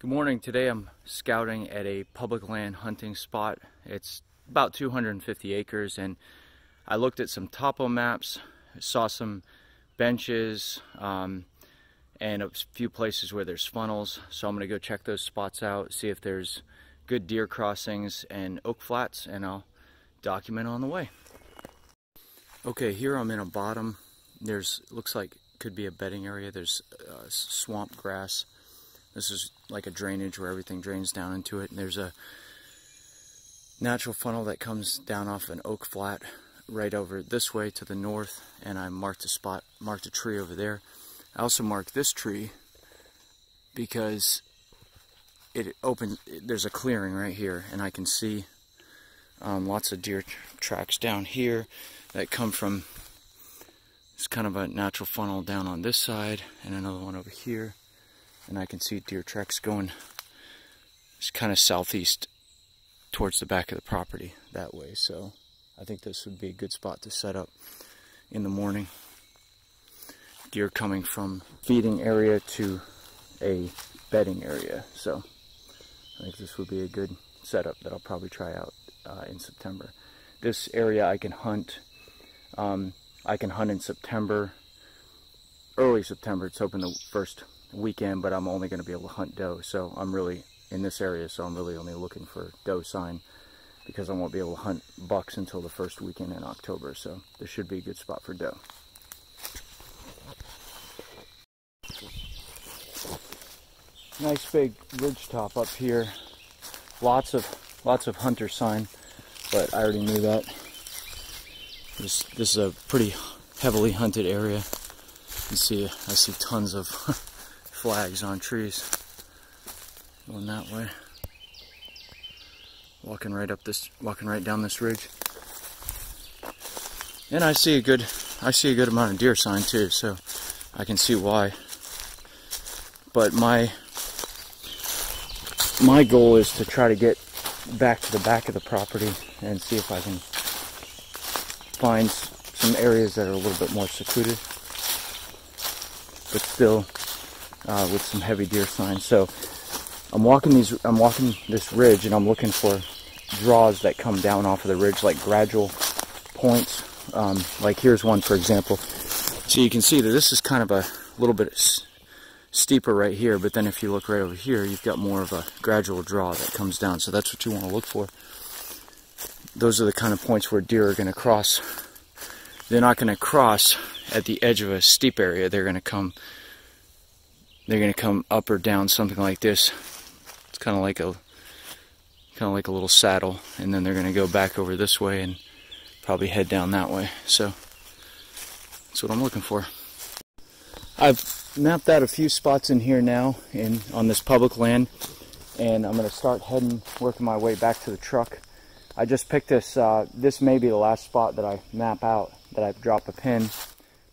Good morning. Today I'm scouting at a public land hunting spot. It's about 250 acres, and I looked at some topo maps, saw some benches, and a few places where there's funnels. So I'm going to go check those spots out, see if there's good deer crossings and oak flats, and I'll document on the way. Okay, here I'm in a bottom. Looks like could be a bedding area. There's swamp grass. This is like a drainage where everything drains down into it. And there's a natural funnel that comes down off an oak flat right over this way to the north. And I marked a spot, marked a tree over there. I also marked this tree because there's a clearing right here, and I can see lots of deer tracks down here that come from, it's kind of a natural funnel down on this side and another one over here. And I can see deer tracks going kind of southeast towards the back of the property that way. So I think this would be a good spot to set up in the morning. Deer coming from feeding area to a bedding area. So I think this would be a good setup that I'll probably try out in September. This area I can hunt. I can hunt in September, early September. It's open the first weekend, but I'm only going to be able to hunt doe. So I'm really in this area, so I'm really only looking for doe sign because I won't be able to hunt bucks until the first weekend in October. So this should be a good spot for doe. Nice big ridge top up here. Lots of hunter sign, but I already knew that. This is a pretty heavily hunted area. You see, I see tons of flags on trees going that way. Walking right down this ridge, and I see a good amount of deer sign too, so I can see why. But my goal is to try to get back to the back of the property and see if I can find some areas that are a little bit more secluded, but still with some heavy deer signs. So I'm walking this ridge, and I'm looking for draws that come down off of the ridge, like gradual points. Like here's one, for example. So you can see that this is kind of a little bit steeper right here, but then if you look right over here, you've got more of a gradual draw that comes down. So that's what you want to look for. Those are the kind of points where deer are going to cross. They're not going to cross at the edge of a steep area. They're going to come up or down something like this. It's kind of like a little saddle, and then they're going to go back over this way and probably head down that way. So that's what I'm looking for. I've mapped out a few spots in here now on this public land, and I'm going to start working my way back to the truck. I just picked this. This may be the last spot that I map out, that I drop a pin,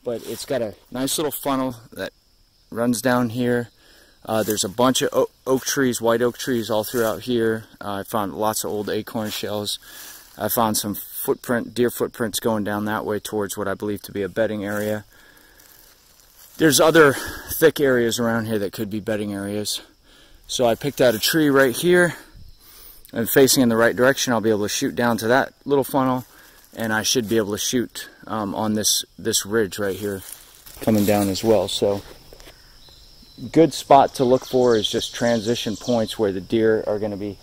but it's got a nice little funnel that runs down here. There's a bunch of oak trees, white oak trees all throughout here. I found lots of old acorn shells. I found some deer footprints going down that way towards what I believe to be a bedding area. There's other thick areas around here that could be bedding areas. So I picked out a tree right here, and facing in the right direction, I'll be able to shoot down to that little funnel, and I should be able to shoot on this ridge right here coming down as well. So good spot to look for is just transition points where the deer are going to be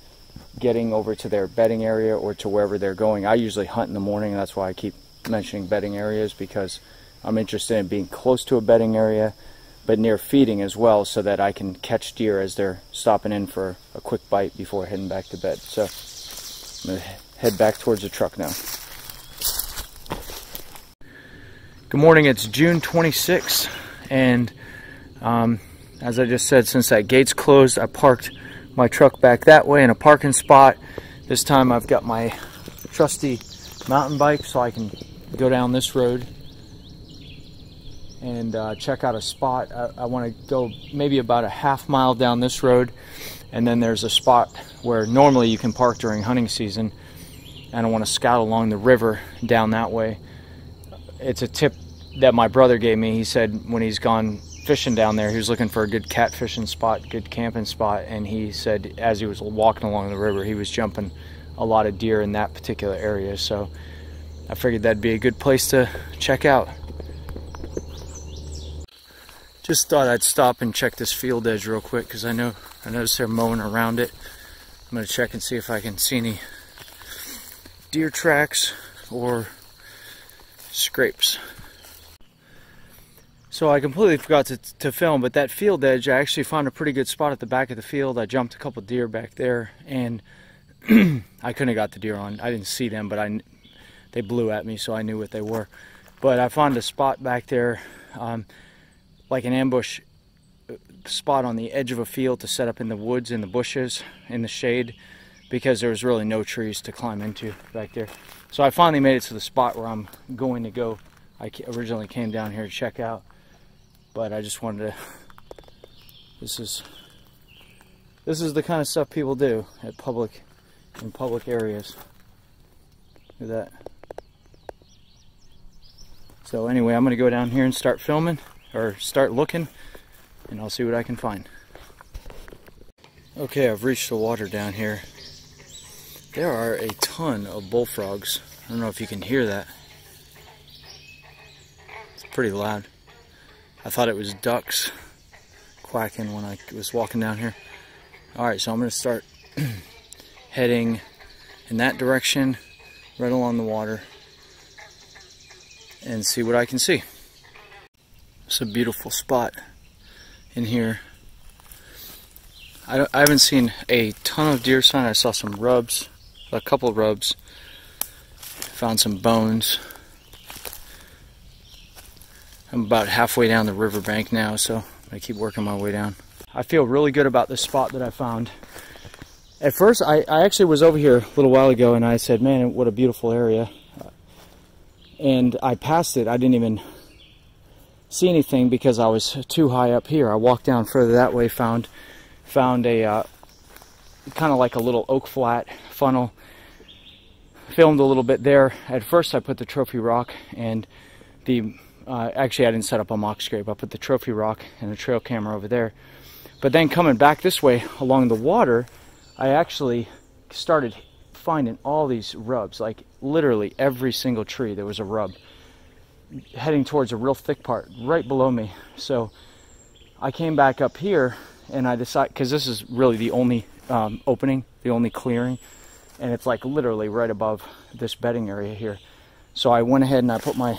getting over to their bedding area or to wherever they're going. I usually hunt in the morning, and that's why I keep mentioning bedding areas, because I'm interested in being close to a bedding area, but near feeding as well, so that I can catch deer as they're stopping in for a quick bite before heading back to bed. So I'm going to head back towards the truck now. Good morning, it's June 26th, and as I just said, since that gate's closed, I parked my truck back that way in a parking spot. This time I've got my trusty mountain bike, so I can go down this road and check out a spot. I want to go maybe about a half mile down this road, and then there's a spot where normally you can park during hunting season, and I want to scout along the river down that way. It's a tip that my brother gave me. He said when he's gone fishing down there. He was looking for a good catfishing spot, good camping spot, and he said as he was walking along the river, he was jumping a lot of deer in that particular area. So I figured that'd be a good place to check out. Just thought I'd stop and check this field edge real quick because I noticed they're mowing around it. I'm gonna check and see if I can see any deer tracks or scrapes. So I completely forgot to film, but that field edge, I actually found a pretty good spot at the back of the field. I jumped a couple deer back there, and I couldn't have got the deer on. I didn't see them, but they blew at me, so I knew what they were. But I found a spot back there, like an ambush spot on the edge of a field to set up in the woods, in the bushes, in the shade, because there was really no trees to climb into back there. So I finally made it to the spot where I'm going to go. I originally came down here to check out, but I just wanted to, this is the kind of stuff people do in public areas. Look at that. So anyway, I'm gonna go down here and start filming, or start looking, and I'll see what I can find. Okay, I've reached the water down here. There are a ton of bullfrogs. I don't know if you can hear that. It's pretty loud. I thought it was ducks quacking when I was walking down here. Alright, so I'm going to start heading in that direction, right along the water, and see what I can see. It's a beautiful spot in here. I haven't seen a ton of deer sign. I saw some rubs, a couple of rubs, found some bones. I'm about halfway down the riverbank now, so I keep working my way down. I feel really good about this spot that I found. At first, I actually was over here a little while ago, and I said, man, what a beautiful area. And I passed it. I didn't even see anything because I was too high up here. I walked down further that way, found a kind of like a little oak flat funnel. Filmed a little bit there. At first I put the trophy rock and actually I didn't set up a mock scrape. I put the trophy rock and the trail camera over there. But then coming back this way along the water, I actually started finding all these rubs. Like literally every single tree there was a rub, heading towards a real thick part right below me. So I came back up here and I decided, because this is really the only opening, the only clearing, and it's like literally right above this bedding area here. So I went ahead and I put my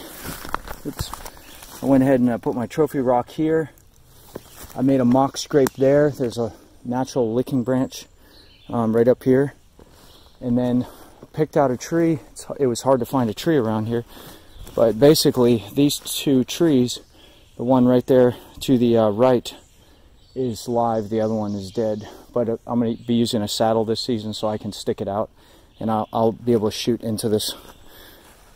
trophy rock here. I made a mock scrape there. There's a natural licking branch right up here, and then picked out a tree. It was hard to find a tree around here, but basically these two trees, the one right there to the right is live, the other one is dead. But I'm going to be using a saddle this season so I can stick it out, and I'll be able to shoot into this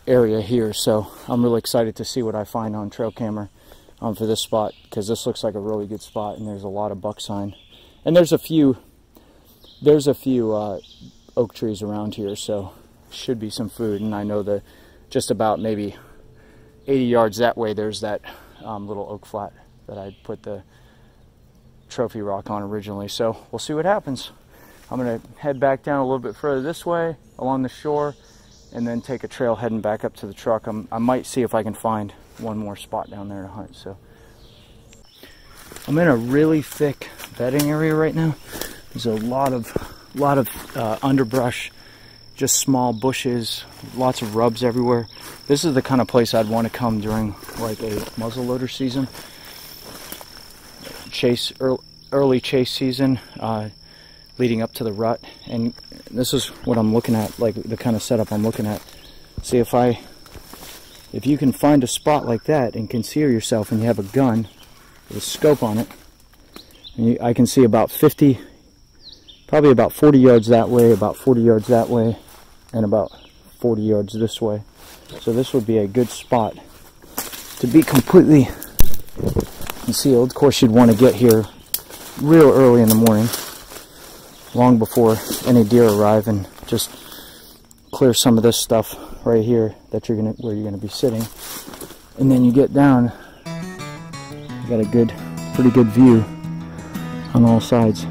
area here. So I'm really excited to see what I find on trail camera for this spot, because this looks like a really good spot, and there's a lot of buck sign, and there's a few oak trees around here, so should be some food. And I know that just about maybe 80 yards that way there's that little oak flat that I put the trophy rock on originally. So we'll see what happens. I'm gonna head back down a little bit further this way along the shore, and then take a trail heading back up to the truck. I might see if I can find one more spot down there to hunt. So I'm in a really thick bedding area right now. There's a lot of underbrush, just small bushes, lots of rubs everywhere. This is the kind of place I'd want to come during like a muzzleloader season, early chase season, leading up to the rut. And this is what I'm looking at, like the kind of setup I'm looking at. See if you can find a spot like that and conceal yourself, and you have a gun with a scope on it, and I can see about 50, probably about 40 yards that way, about 40 yards that way, and about 40 yards this way. So this would be a good spot to be completely concealed. Of course, you'd want to get here real early in the morning, long before any deer arrive, and just clear some of this stuff right here that where you're gonna be sitting. And then you get down got a pretty good view on all sides.